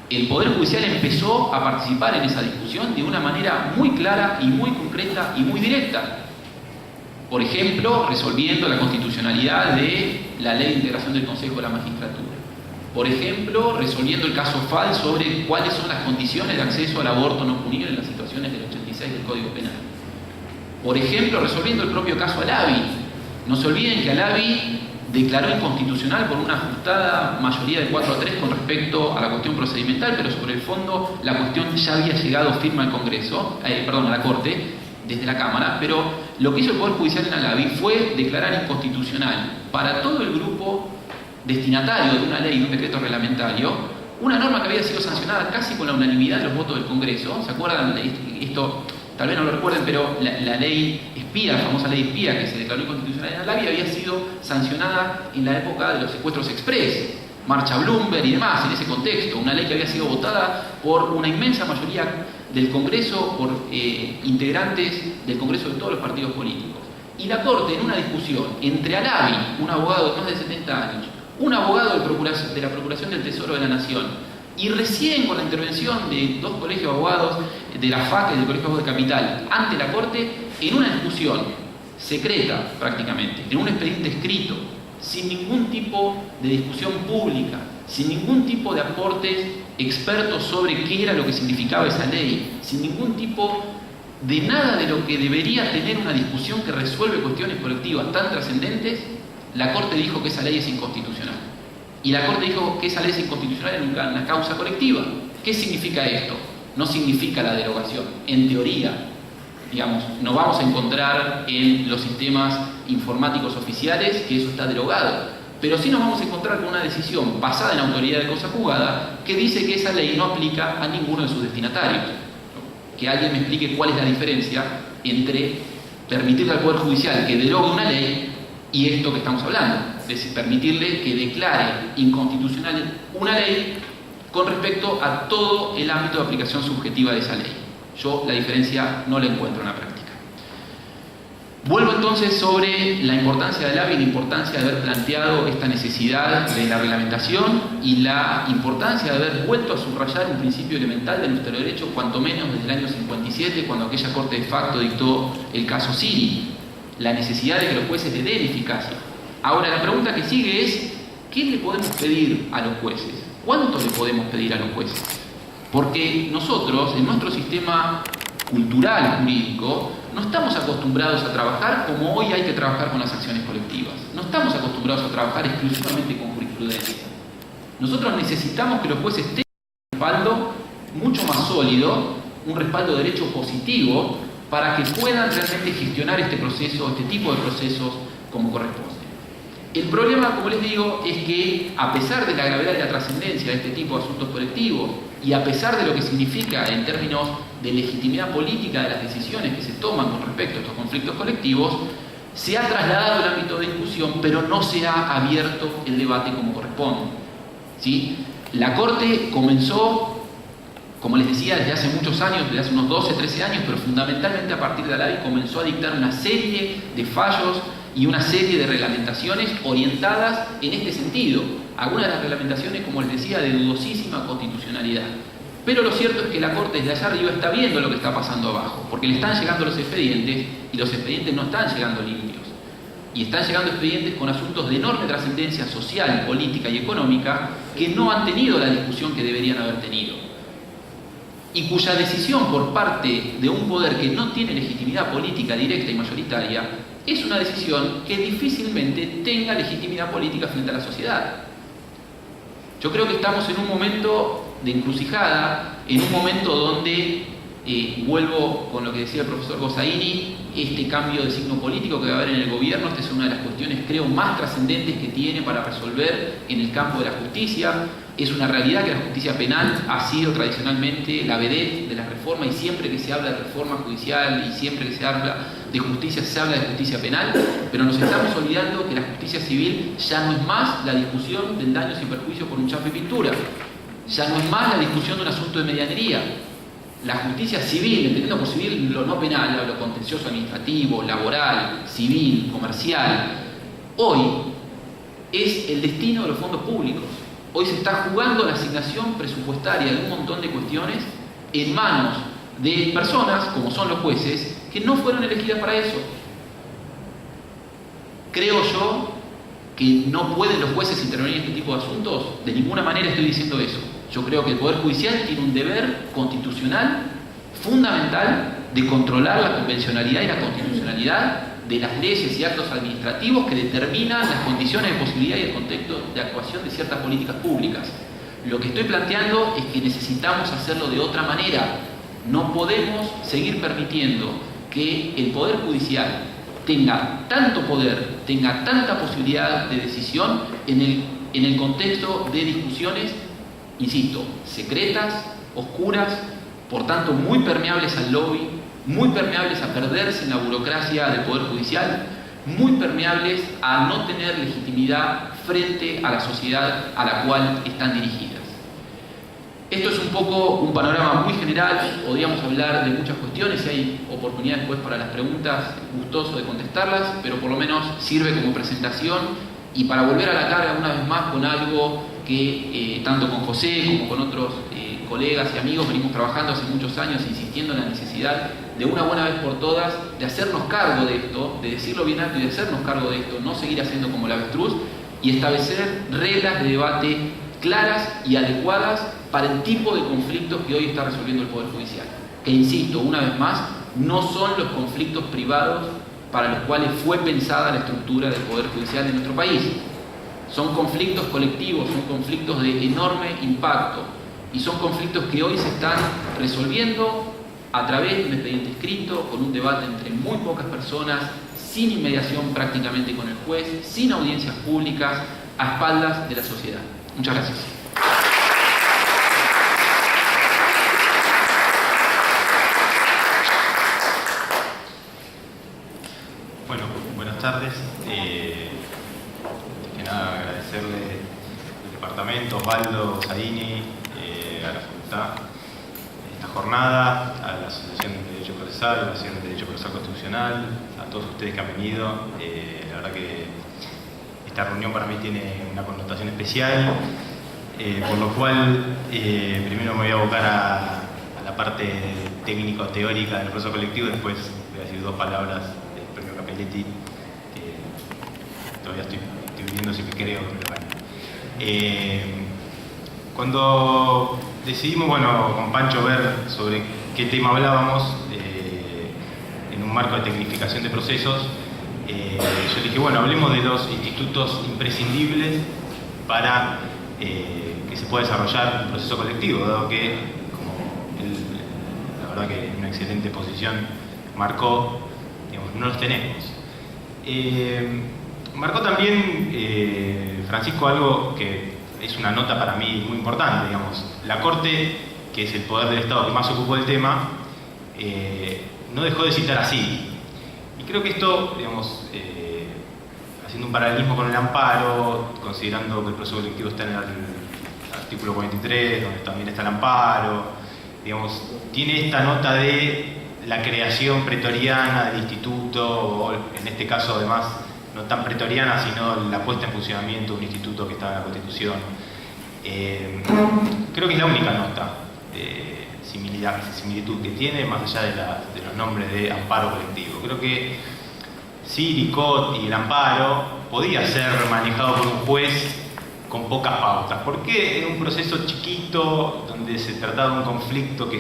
El Poder Judicial empezó a participar en esa discusión de una manera muy clara y muy concreta y muy directa. Por ejemplo, resolviendo la constitucionalidad de la Ley de Integración del Consejo de la Magistratura. Por ejemplo, resolviendo el caso FAL sobre cuáles son las condiciones de acceso al aborto no punible en las situaciones del 86 del Código Penal. Por ejemplo, resolviendo el propio caso Alavi. No se olviden que Alavi declaró inconstitucional por una ajustada mayoría de 4-3 con respecto a la cuestión procedimental, pero sobre el fondo la cuestión ya había llegado firme al Congreso, a la Corte, desde la Cámara, pero lo que hizo el Poder Judicial en Alavi fue declarar inconstitucional para todo el grupo destinatario de una ley, de un decreto reglamentario, una norma que había sido sancionada casi con la unanimidad de los votos del Congreso. ¿Se acuerdan? Esto tal vez no lo recuerden, pero la ley espía, la famosa ley espía que se declaró inconstitucional en Alavi, había sido sancionada en la época de los secuestros express, Marcha Bloomberg y demás, en ese contexto. Una ley que había sido votada por una inmensa mayoría del Congreso, por integrantes del Congreso de todos los partidos políticos. Y la Corte, en una discusión entre Alavi, un abogado de más de 70 años, un abogado de la Procuración del Tesoro de la Nación, y recién con la intervención de dos colegios de abogados, de la FAC y del Colegio de Abogados de Capital, ante la Corte, en una discusión secreta prácticamente, en un expediente escrito, sin ningún tipo de discusión pública, sin ningún tipo de aportes expertos sobre qué era lo que significaba esa ley, sin ningún tipo de nada de lo que debería tener una discusión que resuelve cuestiones colectivas tan trascendentes, la Corte dijo que esa ley es inconstitucional. Y la Corte dijo que esa ley es inconstitucional en una causa colectiva. ¿Qué significa esto? No significa la derogación. En teoría, digamos, no vamos a encontrar en los sistemas informáticos oficiales que eso está derogado. Pero sí nos vamos a encontrar con una decisión basada en autoridad de cosa juzgada que dice que esa ley no aplica a ninguno de sus destinatarios. Que alguien me explique cuál es la diferencia entre permitirle al Poder Judicial que derogue una ley y esto que estamos hablando, es decir, permitirle que declare inconstitucional una ley con respecto a todo el ámbito de aplicación subjetiva de esa ley. Yo la diferencia no la encuentro en la práctica. Vuelvo entonces sobre la importancia del AVI y la importancia de haber planteado esta necesidad de la reglamentación y la importancia de haber vuelto a subrayar un principio elemental de nuestro derecho, cuanto menos desde el año 57, cuando aquella Corte de facto dictó el caso Siri, la necesidad de que los jueces le den eficacia. Ahora, la pregunta que sigue es, ¿qué le podemos pedir a los jueces? ¿Cuánto le podemos pedir a los jueces? Porque nosotros, en nuestro sistema cultural, jurídico, no estamos acostumbrados a trabajar como hoy hay que trabajar con las acciones colectivas. No estamos acostumbrados a trabajar exclusivamente con jurisprudencia. Nosotros necesitamos que los jueces tengan un respaldo mucho más sólido, un respaldo de derecho positivo, para que puedan realmente gestionar este proceso, este tipo de procesos como corresponde. El problema, como les digo, es que a pesar de la gravedad y la trascendencia de este tipo de asuntos colectivos y a pesar de lo que significa en términos de legitimidad política de las decisiones que se toman con respecto a estos conflictos colectivos, se ha trasladado el ámbito de discusión, pero no se ha abierto el debate como corresponde. ¿Sí? La Corte comenzó, como les decía, desde hace muchos años, desde hace unos 12, 13 años, pero fundamentalmente a partir de Alavi comenzó a dictar una serie de fallos y una serie de reglamentaciones orientadas en este sentido. Algunas de las reglamentaciones, como les decía, de dudosísima constitucionalidad. Pero lo cierto es que la Corte desde allá arriba está viendo lo que está pasando abajo, porque le están llegando los expedientes y los expedientes no están llegando limpios. Y están llegando expedientes con asuntos de enorme trascendencia social, política y económica que no han tenido la discusión que deberían haber tenido. Y cuya decisión por parte de un poder que no tiene legitimidad política directa y mayoritaria es una decisión que difícilmente tenga legitimidad política frente a la sociedad. Yo creo que estamos en un momento de encrucijada, en un momento donde, vuelvo con lo que decía el profesor Gossaini, este cambio de signo político que va a haber en el gobierno, esta es una de las cuestiones, creo, más trascendentes que tiene para resolver en el campo de la justicia. Es una realidad que la justicia penal ha sido tradicionalmente la vedette de la reforma y siempre que se habla de reforma judicial y siempre que se habla de justicia se habla de justicia penal, pero nos estamos olvidando que la justicia civil ya no es más la discusión del daños y perjuicios por un chapa y pintura, ya no es más la discusión de un asunto de medianería. La justicia civil, entendiendo por civil lo no penal, lo contencioso administrativo, laboral, civil, comercial, hoy es el destino de los fondos públicos. Hoy se está jugando la asignación presupuestaria de un montón de cuestiones en manos de personas, como son los jueces, que no fueron elegidas para eso. ¿Creo yo que no pueden los jueces intervenir en este tipo de asuntos? De ninguna manera estoy diciendo eso. Yo creo que el Poder Judicial tiene un deber constitucional fundamental de controlar la convencionalidad y la constitucionalidad de las leyes y actos administrativos que determinan las condiciones de posibilidad y el contexto de actuación de ciertas políticas públicas. Lo que estoy planteando es que necesitamos hacerlo de otra manera. No podemos seguir permitiendo que el Poder Judicial tenga tanto poder, tenga tanta posibilidad de decisión en el contexto de discusiones, insisto, secretas, oscuras, por tanto muy permeables al lobby, muy permeables a perderse en la burocracia del Poder Judicial, muy permeables a no tener legitimidad frente a la sociedad a la cual están dirigidas. Esto es un poco un panorama muy general, podríamos hablar de muchas cuestiones, si hay oportunidad después para las preguntas, gustoso de contestarlas, pero por lo menos sirve como presentación y para volver a la carga una vez más con algo que tanto con José como con otros colegas y amigos venimos trabajando hace muchos años, insistiendo en la necesidad de una buena vez por todas, de hacernos cargo de esto, de decirlo bien alto y de hacernos cargo de esto, no seguir haciendo como el avestruz y establecer reglas de debate claras y adecuadas para el tipo de conflictos que hoy está resolviendo el Poder Judicial. Que insisto, una vez más, no son los conflictos privados para los cuales fue pensada la estructura del Poder Judicial de nuestro país. Son conflictos colectivos, son conflictos de enorme impacto y son conflictos que hoy se están resolviendo a través de un expediente escrito, con un debate entre muy pocas personas, sin inmediación prácticamente con el juez, sin audiencias públicas, a espaldas de la sociedad. Muchas gracias. Bueno, buenas tardes. Que nada, agradecerle al departamento, Osvaldo, Zaini, a la facultad, esta jornada, a la Asociación de Derecho Procesal, a la Asociación de Derecho Procesal Constitucional, a todos ustedes que han venido. La verdad que esta reunión para mí tiene una connotación especial, por lo cual primero me voy a abocar a la parte técnico-teórica del proceso colectivo, después voy a decir dos palabras del premio Capelletti, que todavía estoy viendo si me creo, pero bueno. Cuando decidimos, bueno, con Pancho ver sobre qué tema hablábamos, en un marco de tecnificación de procesos, yo dije, bueno, hablemos de los institutos imprescindibles para que se pueda desarrollar un proceso colectivo, dado que, como él, la verdad que en una excelente posición marcó, digamos, no los tenemos. Marcó también, Francisco, algo que es una nota para mí muy importante, digamos. La Corte, que es el poder del Estado que más se ocupó del tema, no dejó de citar así. Y creo que esto, digamos, haciendo un paralelismo con el amparo, considerando que el proceso colectivo está en el artículo 43, donde también está el amparo, digamos, tiene esta nota de la creación pretoriana del instituto, o en este caso además no tan pretoriana, sino la puesta en funcionamiento de un instituto que está en la Constitución. Creo que es la única nota de similitud que tiene, más allá de los nombres de amparo colectivo. Creo que Siricot y el amparo podía ser manejado por un juez con pocas pautas. Porque era un proceso chiquito, donde se trataba de un conflicto que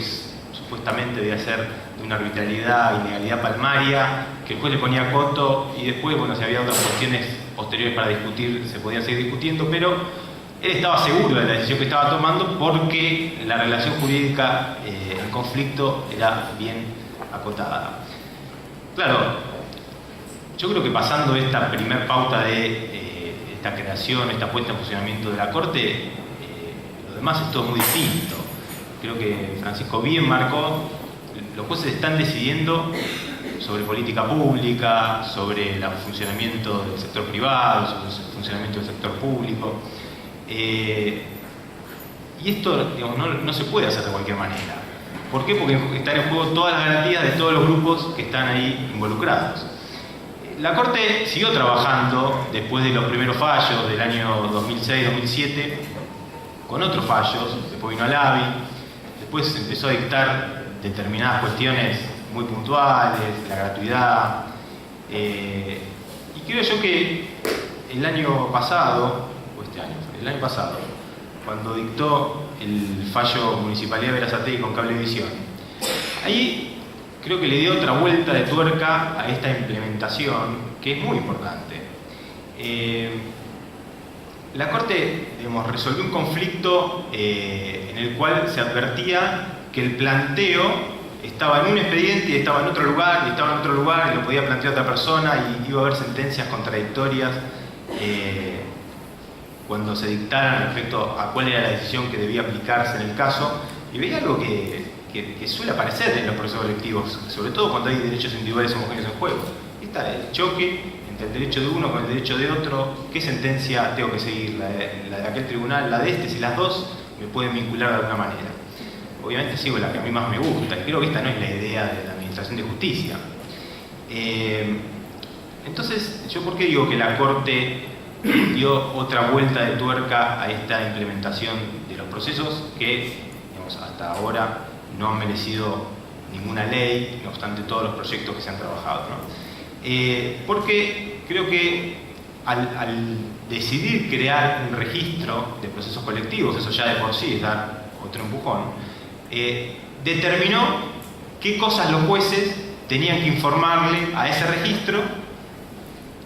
supuestamente debía ser de una arbitrariedad, ilegalidad palmaria, que el juez le ponía coto, y después, bueno, si había otras cuestiones posteriores para discutir, se podían seguir discutiendo, pero él estaba seguro de la decisión que estaba tomando porque la relación jurídica en conflicto era bien acotada. Claro, yo creo que pasando esta primer pauta de esta creación, esta puesta en funcionamiento de la Corte, lo demás es todo muy distinto. Creo que Francisco bien marcó, los jueces están decidiendo sobre política pública, sobre el funcionamiento del sector privado, sobre el funcionamiento del sector público. Y esto, digamos, no se puede hacer de cualquier manera. ¿Por qué? Porque están en juego todas las garantías de todos los grupos que están ahí involucrados. La Corte siguió trabajando después de los primeros fallos del año 2006-2007 con otros fallos, después vino Alavi, después empezó a dictar determinadas cuestiones muy puntuales, la gratuidad, Y creo yo que el año pasado, el año pasado, cuando dictó el fallo Municipalidad de Berazategui con Cablevisión, ahí creo que le dio otra vuelta de tuerca a esta implementación que es muy importante. La Corte, digamos, resolvió un conflicto en el cual se advertía que el planteo estaba en un expediente y estaba en otro lugar, y estaba en otro lugar, y lo podía plantear otra persona, y iba a haber sentencias contradictorias cuando se dictaran respecto a cuál era la decisión que debía aplicarse en el caso. Y veía algo que suele aparecer en los procesos colectivos, sobre todo cuando hay derechos individuales homogéneos en juego. Está el choque entre el derecho de uno con el derecho de otro. ¿Qué sentencia tengo que seguir? ¿La de aquel tribunal? ¿La de este? Si las dos me pueden vincular de alguna manera. Obviamente sigo la que a mí más me gusta, y creo que esta no es la idea de la Administración de Justicia. Entonces, ¿yo por qué digo que la Corte dio otra vuelta de tuerca a esta implementación de los procesos que, digamos, hasta ahora no han merecido ninguna ley, no obstante todos los proyectos que se han trabajado, ¿no? Porque creo que al decidir crear un registro de procesos colectivos, eso ya de por sí es dar otro empujón, determinó qué cosas los jueces tenían que informarle a ese registro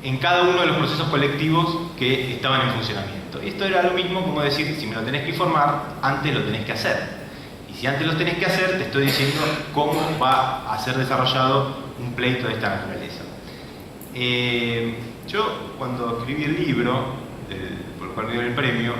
en cada uno de los procesos colectivos que estaban en funcionamiento. Esto era lo mismo como decir, si me lo tenés que informar, antes lo tenés que hacer. Y si antes lo tenés que hacer, te estoy diciendo cómo va a ser desarrollado un pleito de esta naturaleza. Yo, cuando escribí el libro, por el cual me dio el premio,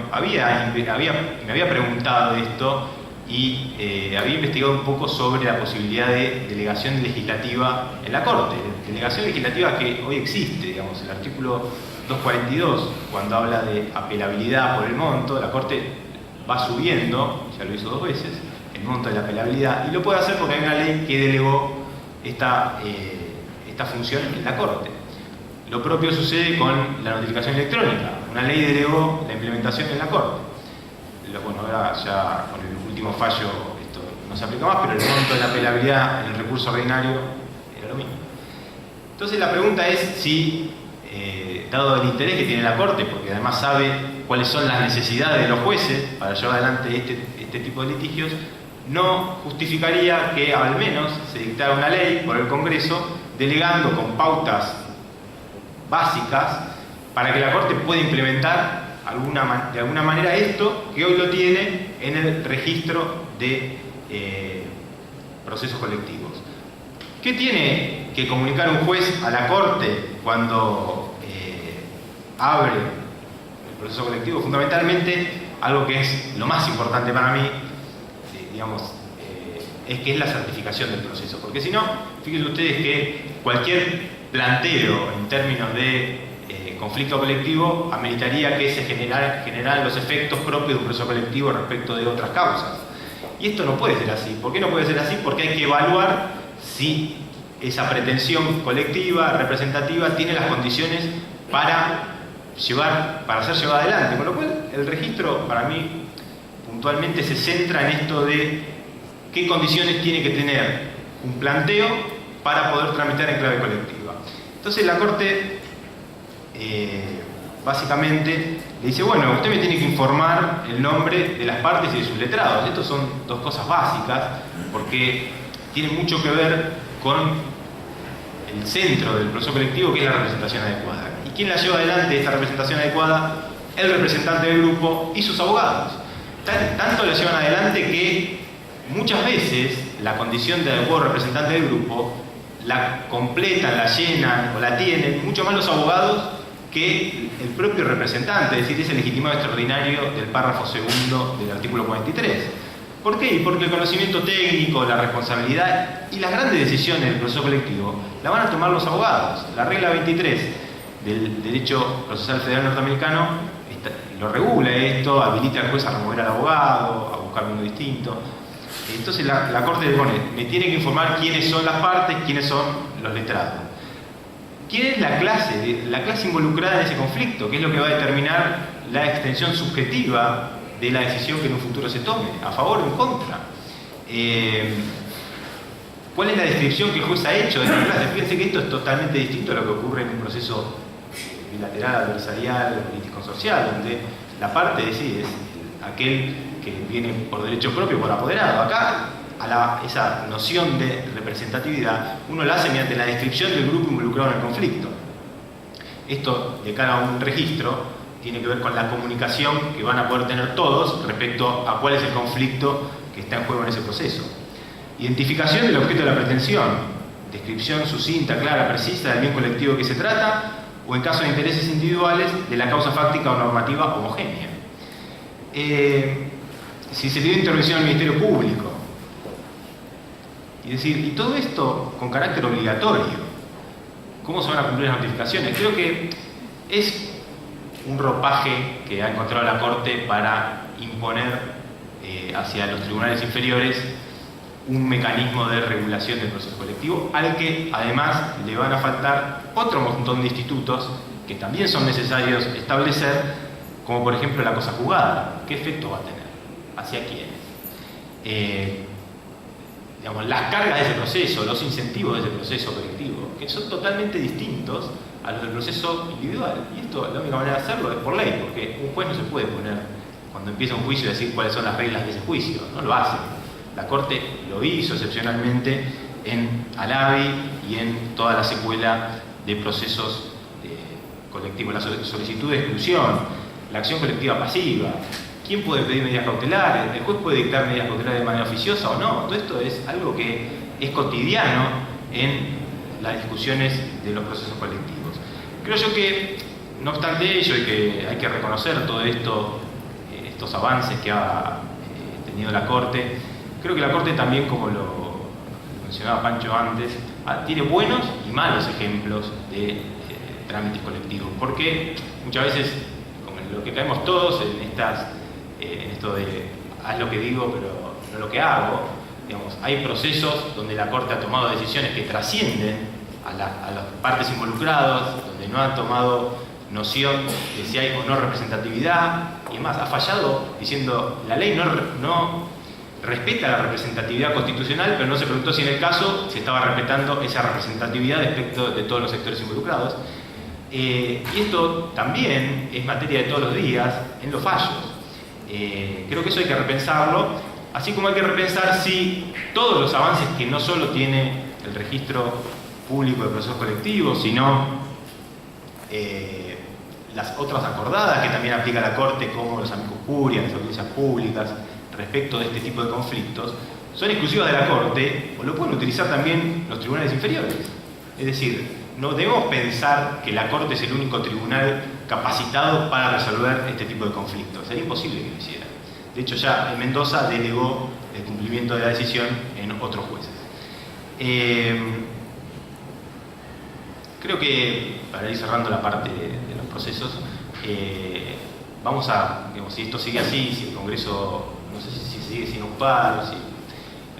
me había preguntado de esto y había investigado un poco sobre la posibilidad de delegación legislativa en la Corte. Delegación legislativa que hoy existe, digamos, el artículo 242, cuando habla de apelabilidad por el monto, la Corte va subiendo, ya lo hizo 2 veces, el monto de la apelabilidad, y lo puede hacer porque hay una ley que delegó esta función en la Corte. Lo propio sucede con la notificación electrónica. Una ley delegó la implementación en la Corte. Bueno, ahora ya con el último fallo esto no se aplica más, pero el monto de la apelabilidad en el recurso ordinario era lo mismo. Entonces la pregunta es si, dado el interés que tiene la Corte, porque además sabe cuáles son las necesidades de los jueces para llevar adelante este tipo de litigios, no justificaría que al menos se dictara una ley por el Congreso delegando con pautas básicas para que la Corte pueda implementar de alguna manera esto que hoy lo tiene en el registro de procesos colectivos. ¿Qué tiene que comunicar un juez a la Corte cuando abre el proceso colectivo? Fundamentalmente, algo que es lo más importante para mí, digamos, es que es la certificación del proceso. Porque si no, fíjense ustedes que cualquier planteo en términos de conflicto colectivo ameritaría que se generaran los efectos propios de un proceso colectivo respecto de otras causas. Y esto no puede ser así. ¿Por qué no puede ser así? Porque hay que evaluar si esa pretensión colectiva, representativa, tiene las condiciones para ser llevada adelante. Con lo cual, el registro, para mí, puntualmente se centra en esto de qué condiciones tiene que tener un planteo para poder tramitar en clave colectiva. Entonces la Corte básicamente le dice, bueno, usted me tiene que informar el nombre de las partes y de sus letrados. Estas son 2 cosas básicas porque tienen mucho que ver con el centro del proceso colectivo, que es la representación adecuada. ¿Y quién la lleva adelante esta representación adecuada? El representante del grupo y sus abogados. Tanto la llevan adelante que muchas veces la condición de adecuado representante del grupo la completan, la llenan o la tienen mucho más los abogados que el propio representante, es decir, ese legitimado extraordinario del párrafo segundo del artículo 43. ¿Por qué? Porque el conocimiento técnico, la responsabilidad y las grandes decisiones del proceso colectivo la van a tomar los abogados. La regla 23 del derecho procesal federal norteamericano lo regula esto, habilita al juez a remover al abogado, a buscar uno distinto. Entonces la Corte le pone, me tiene que informar quiénes son las partes, quiénes son los letrados. ¿Quién es la clase involucrada en ese conflicto? ¿Qué es lo que va a determinar la extensión subjetiva de la decisión que en un futuro se tome? ¿A favor o en contra? ¿Cuál es la descripción que el juez ha hecho de esta clase? Fíjense que esto es totalmente distinto a lo que ocurre en un proceso bilateral, adversarial, político-social, donde la parte decide, es aquel que viene por derecho propio, por apoderado. Acá, esa noción de representatividad, uno la hace mediante la descripción del grupo involucrado en el conflicto. Esto, de cara a un registro, tiene que ver con la comunicación que van a poder tener todos respecto a cuál es el conflicto que está en juego en ese proceso. Identificación del objeto de la pretensión, descripción sucinta, clara, precisa del bien colectivo que se trata, o en caso de intereses individuales, de la causa fáctica o normativa homogénea. Si se pide intervención al Ministerio Público, y todo esto con carácter obligatorio, ¿cómo se van a cumplir las notificaciones? Creo que es un ropaje que ha encontrado la Corte para imponer hacia los tribunales inferiores un mecanismo de regulación del proceso colectivo, al que además le van a faltar otro montón de institutos que también son necesarios establecer, como por ejemplo la cosa juzgada. ¿Qué efecto va a tener? ¿Hacia quiénes? Digamos, las cargas de ese proceso, los incentivos de ese proceso colectivo, que son totalmente distintos a los del proceso individual. Y esto, la única manera de hacerlo es por ley, porque un juez no se puede poner, cuando empieza un juicio, decir cuáles son las reglas de ese juicio. No lo hace. La Corte lo hizo excepcionalmente en Alavi y en toda la secuela de procesos colectivos, la solicitud de exclusión, la acción colectiva pasiva. ¿Quién puede pedir medidas cautelares? ¿El juez puede dictar medidas cautelares de manera oficiosa o no? Todo esto es algo que es cotidiano en las discusiones de los procesos colectivos. Creo yo que, no obstante ello, y que hay que reconocer todo esto, estos avances que ha tenido la Corte, creo que la Corte también, como lo mencionaba Pancho antes, tiene buenos y malos ejemplos de trámites colectivos, porque muchas veces, como en lo que caemos todos en esto de haz lo que digo pero no lo que hago, digamos, hay procesos donde la Corte ha tomado decisiones que trascienden a las partes involucradas, donde no han tomado noción de si hay o no representatividad, y además ha fallado diciendo la ley no respeta la representatividad constitucional, pero no se preguntó si en el caso se estaba respetando esa representatividad respecto de todos los sectores involucrados. Y esto también es materia de todos los días en los fallos. Creo que eso hay que repensarlo, así como hay que repensar si todos los avances que no solo tiene el registro público de procesos colectivos, sino las otras acordadas que también aplica la Corte, como los amicus curiae, las audiencias públicas, respecto de este tipo de conflictos, son exclusivas de la Corte, o lo pueden utilizar también los tribunales inferiores. Es decir, no debemos pensar que la Corte es el único tribunal capacitado para resolver este tipo de conflictos. Sería imposible que lo hiciera. De hecho, ya en Mendoza delegó el cumplimiento de la decisión en otros jueces. Creo que, para ir cerrando la parte de los procesos, vamos a, digamos, si esto sigue así, si el Congreso, no sé si sigue sin un paro,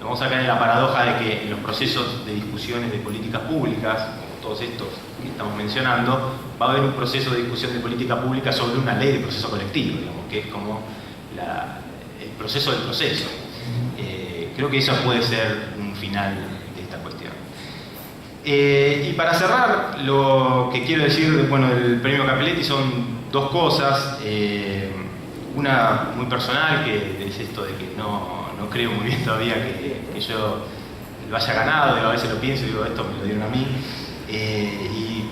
vamos a caer en la paradoja de que en los procesos de discusiones de políticas públicas, todos estos que estamos mencionando, va a haber un proceso de discusión de política pública sobre una ley de proceso colectivo, digamos, que es como el proceso del proceso. Creo que eso puede ser un final de esta cuestión. Y para cerrar, lo que quiero decir del premio Capelletti son dos cosas. Una muy personal, que es esto de que no creo muy bien todavía que yo lo haya ganado. A veces lo pienso y digo, esto me lo dieron a mí. Y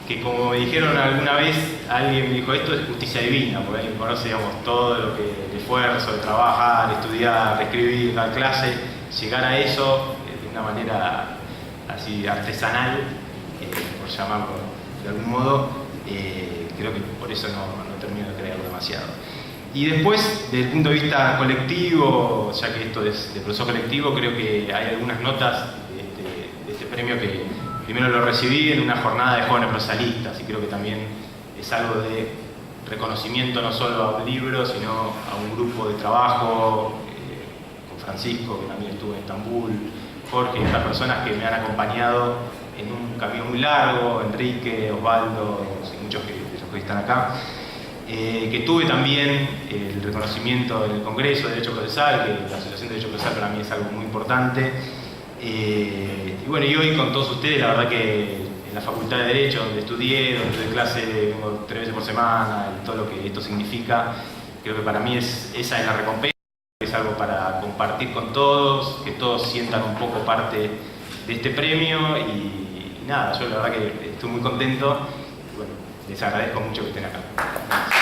que, como me dijeron alguna vez, alguien me dijo, esto es justicia divina, porque alguien conoce, digamos, todo lo que el esfuerzo de trabajar, estudiar, escribir, dar clase, llegar a eso de una manera así artesanal, por llamarlo de algún modo, creo que por eso no termino de creerlo demasiado. Y después, desde el punto de vista colectivo, ya que esto es de proceso colectivo, creo que hay algunas notas de este premio que primero lo recibí en una jornada de jóvenes procesalistas, y creo que también es algo de reconocimiento no solo a un libro, sino a un grupo de trabajo, con Francisco, que también estuvo en Estambul, Jorge y otras personas que me han acompañado en un camino muy largo, Enrique, Osvaldo, muchos de los que están acá. Que tuve también el reconocimiento en el Congreso de Derecho Procesal, que la Asociación de Derecho Procesal para mí es algo muy importante. Y hoy con todos ustedes, la verdad que la Facultad de Derecho, donde estudié, donde doy clase 3 veces por semana, y todo lo que esto significa. Creo que para mí esa es la recompensa, es algo para compartir con todos, que todos sientan un poco parte de este premio y nada, yo la verdad que estoy muy contento y bueno, les agradezco mucho que estén acá.